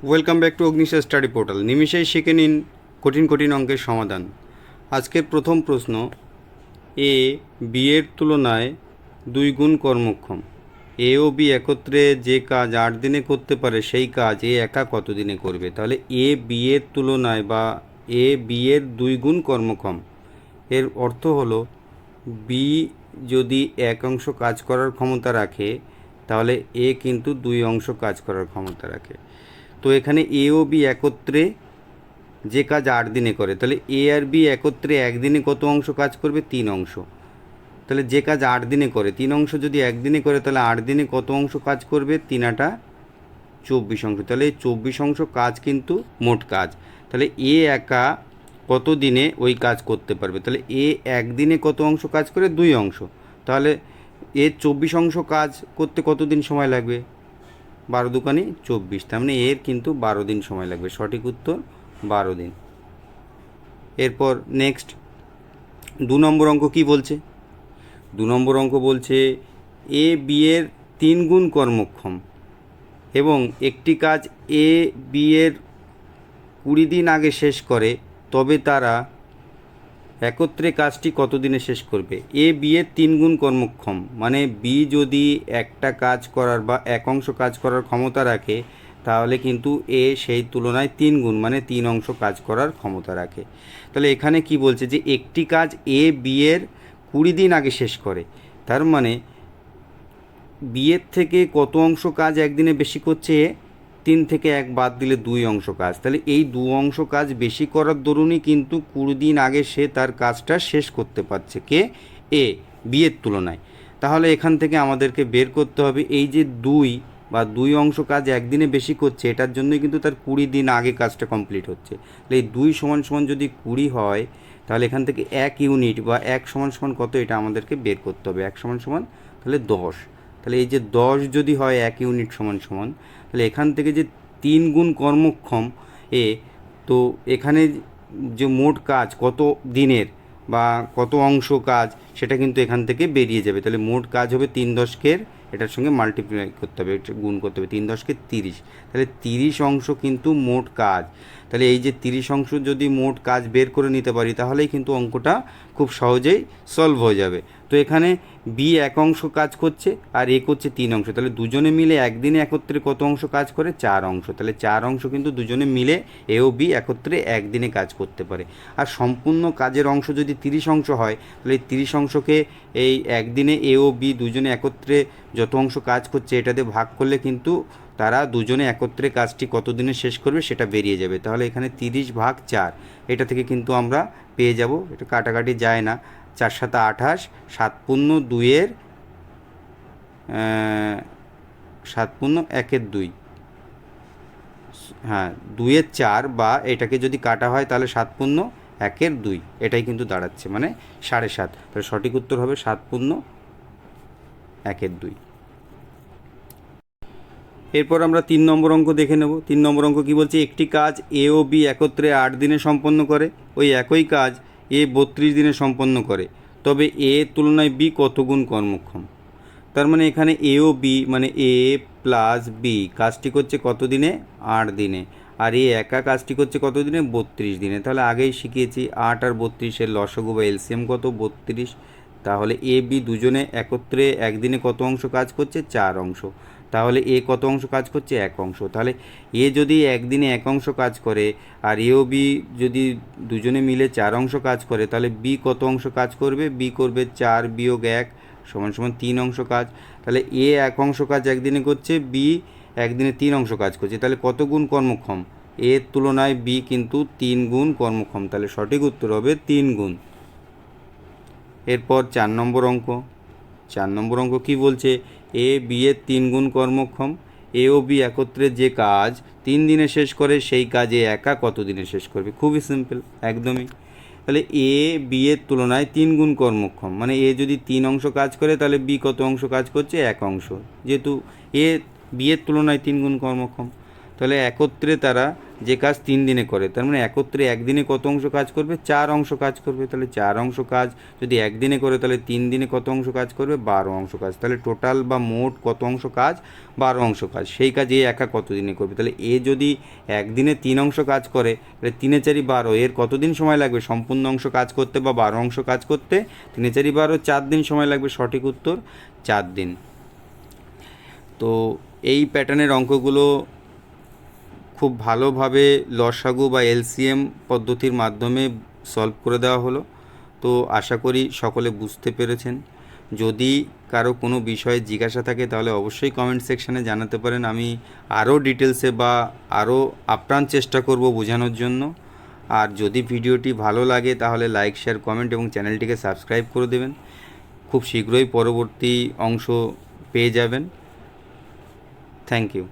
Welcome back to Agnisha study portal. নিমিষেই শিখে নিন কঠিন কঠিন অঙ্কের সমাধান। আজকের প্রথম প্রশ্ন, এ বি এর তুলনায় 2 গুণ কর্মক্ষম। এ ও বি একত্রে যে কাজ 8 দিনে করতে পারে সেই কাজ এ একা কত দিনে করবে? তাহলে এ বি এর তুলনায় বা এ বি এর 2 গুণ কর্মক্ষম, এর অর্থ হলো বি যদি 1 অংশ কাজ করার ক্ষমতা রাখে তাহলে এ কিন্তু 2 অংশ কাজ করার ক্ষমতা রাখে। তো এখানে এ ও বি একত্রে যে কাজ 8 দিনে করে, তাহলে এ আর বি একত্রে একদিনে কত অংশ কাজ করবে? 3 অংশ। তাহলে যে কাজ 8 দিনে করে 3 অংশ যদি একদিনে করে তাহলে 8 দিনে কত অংশ কাজ করবে? 3 × 8 = 24 অংশ। তাহলে এই 24 অংশ কাজ কিন্তু মোট কাজ। তাহলে এ একা কত দিনে ওই কাজ করতে পারবে? তাহলে এ একদিনে কত অংশ কাজ করে? 2 অংশ। তাহলে এ 24 অংশ কাজ করতে কত দিন সময় লাগবে? 12 × 2 = 24। তার মানে এর কিন্তু 12 দিন সময় লাগবে। সঠিক উত্তর 12 দিন। এরপর নেক্সট 2 নম্বর অঙ্ক কি বলছে? 2 নম্বর অঙ্ক বলছে এ বি এর 3 গুণ কর্মক্ষম এবং একটি কাজ এ বি এর 20 দিন আগে শেষ করে, তবে তারা একত্রে কাজটি কত দিনে শেষ করবে? এ বি এর 3 গুণ কর্মক্ষম মানে বি যদি একটা কাজ করার বা 1 অংশ কাজ করার ক্ষমতা রাখে তাহলে কিন্তু এ সেই তুলনায় 3 গুণ মানে 3 অংশ কাজ করার ক্ষমতা রাখে। তাহলে এখানে কি বলছে যে একটি কাজ এ বি এর 20 দিন আগে শেষ করে, তার মানে বি এর থেকে কত অংশ কাজ একদিনে বেশি করছে? 3 থেকে 1 বাদ দিলে 2 অংশ কাজ। তাহলে এই 2 অংশ কাজ বেশি করার দরুনই কিন্তু 20 দিন আগে সে তার কাজটা শেষ করতে পারছে। কে? এ বি এর তুলনায়। তাহলে এখান থেকে আমাদেরকে বের করতে হবে এই যে 2 অংশ কাজ একদিনে বেশি করছে, এটার জন্যই কিন্তু তার 20 দিন আগে কাজটা কমপ্লিট হচ্ছে। তাহলে এই 2 = যদি 20 হয় তাহলে এখান থেকে 1 ইউনিট বা 1 = কত এটা আমাদেরকে বের করতে হবে। 1 = তাহলে 10। তাহলে এই যে 10 যদি হয় 1 ইউনিট = তাহলে এখান থেকে যে 3 গুণ কর্মক্ষম এ, তো এখানে যে মোট কাজ কত দিনের বা কত অংশ কাজ সেটা কিন্তু এখান থেকে বেরিয়ে যাবে। তাহলে মোট কাজ হবে 3×10 এটার সঙ্গে মাল্টিপ্লাই করতে হবে, এটা গুণ করতে হবে 3×10 = 30। তাহলে 30 অংশ কিন্তু মোট কাজ। তাহলে এই যে 30 অংশ যদি মোট কাজ বের করে নিতে পারি তাহলেই কিন্তু অঙ্কটা খুব সহজেই সলভ হয়ে যাবে। তো এখানে বি 1 অংশ কাজ করছে আর এ করছে 3 অংশ, তাহলে দুজনে মিলে একদিনে একত্রে কত অংশ কাজ করে? 4 অংশ। তাহলে 4 অংশ কিন্তু দুজনে মিলে এ ও বি একত্রে একদিনে কাজ করতে পারে। আর সম্পূর্ণ কাজের অংশ যদি 30 অংশ হয় তাহলে এই 30 অংশকে এই একদিনে এ ও বি দুজনে একত্রে যত অংশ কাজ করছে এটাতে ভাগ করলে কিন্তু তারা দুজনে একত্রে কাজটি কত দিনে শেষ করবে সেটা বেরিয়ে যাবে। তাহলে এখানে 30/4 এটা থেকে কিন্তু আমরা পেয়ে যাব, এটা কাটাকাটি যায় না। 4 × 7 = 28, 7 × 2 = 7 × 1 = 2, হ্যাঁ 2 × 4 বা এটাকে যদি কাটা হয় তাহলে 7 × 1 = 2, এটাই কিন্তু দাঁড়াচ্ছে মানে 7.5। তাহলে সঠিক উত্তর হবে 7 × 1 = 2। এরপর আমরা 3 নম্বর অঙ্ক দেখে নেব। 3 নম্বর অঙ্ক কী বলছে? একটি কাজ এ ও বি একত্রে 8 দিনে সম্পন্ন করে, ওই একই কাজ এ 32 দিনে সম্পন্ন করে, তবে এ তুলনায় বি কত গুণ কর্মক্ষম? তার মানে এখানে এ ও বি মানে এ প্লাস বি কাজটি করছে কত দিনে? 8 দিনে। আর এ একা কাজটি করছে কত দিনে? 32 দিনে। তাহলে আগেই শিখিয়েছি 8 আর 32-এর লসাগু বা এলসিএম কত? 32। তাহলে এ বি দুজনে একত্রে একদিনে কত অংশ কাজ করছে? 4 অংশ। তাহলে এ কত অংশ কাজ করছে? 1 অংশ। তাহলে এ যদি একদিনে 1 অংশ কাজ করে আর এ ও বি যদি দুজনে মিলে 4 অংশ কাজ করে তাহলে বি কত অংশ কাজ করবে? বি করবে 4 - 1 = 3 অংশ কাজ। তাহলে এ 1 অংশ কাজ একদিনে করছে, বি একদিনে 3 অংশ কাজ করছে। তাহলে কত গুণ কর্মক্ষম? এর তুলনায় বি কিন্তু 3 গুণ কর্মক্ষম। তাহলে সঠিক উত্তর হবে 3 গুণ। এরপর 4 নম্বর অঙ্ক। 4 নম্বর অঙ্ক কী বলছে? এ বি এর 3 গুণ কর্মক্ষম, এ ও বি একত্রে যে কাজ 3 দিনে শেষ করে সেই কাজ এ একা কত দিনে শেষ করবে? খুবই সিম্পল, একদমই। তাহলে এ বি এর তুলনায় 3 গুণ কর্মক্ষম মানে এ যদি 3 অংশ কাজ করে তাহলে বি কত অংশ কাজ করছে? 1 অংশ। যেহেতু এ বি এর তুলনায় 3 গুণ কর্মক্ষম তাহলে একত্রে তারা যে কাজ 3 দিনে করে, তার মানে একত্রে একদিনে কত অংশ কাজ করবে? 4 অংশ কাজ করবে। তাহলে 4 অংশ কাজ যদি একদিনে করে, তাহলে 3 দিনে কত অংশ কাজ করবে? 12 অংশ কাজ। তাহলে টোটাল বা মোট কত অংশ কাজ? 12 অংশ কাজ। সেই কাজ এ একা কত দিনে করবে? তাহলে এ যদি একদিনে 3 অংশ কাজ করে, তাহলে 3 এ 4 12, এর কতদিন সময় লাগবে সম্পূর্ণ অংশ কাজ করতে বা 12 অংশ কাজ করতে? 3 এ 4 12, 4 দিন সময় লাগবে। সঠিক উত্তর 4 দিন। তো এই প্যাটার্নের অঙ্কগুলো খুব ভালোভাবে লসাগু বা এলসিএম পদ্ধতির মাধ্যমে সলভ করে দেওয়া হলো। তো আশা করি সকলে বুঝতে পেরেছেন। যদি কারো কোনো বিষয়ে জিজ্ঞাসা থাকে তাহলে অবশ্যই কমেন্ট সেকশানে জানাতে পারেন। আমি আরও ডিটেলসে বা আরও আপ্রাণ চেষ্টা করব বোঝানোর জন্য। আর যদি ভিডিওটি ভালো লাগে তাহলে লাইক, শেয়ার, কমেন্ট এবং চ্যানেলটিকে সাবস্ক্রাইব করে দেবেন। খুব শীঘ্রই পরবর্তী অংশ পেয়ে যাবেন। Thank you.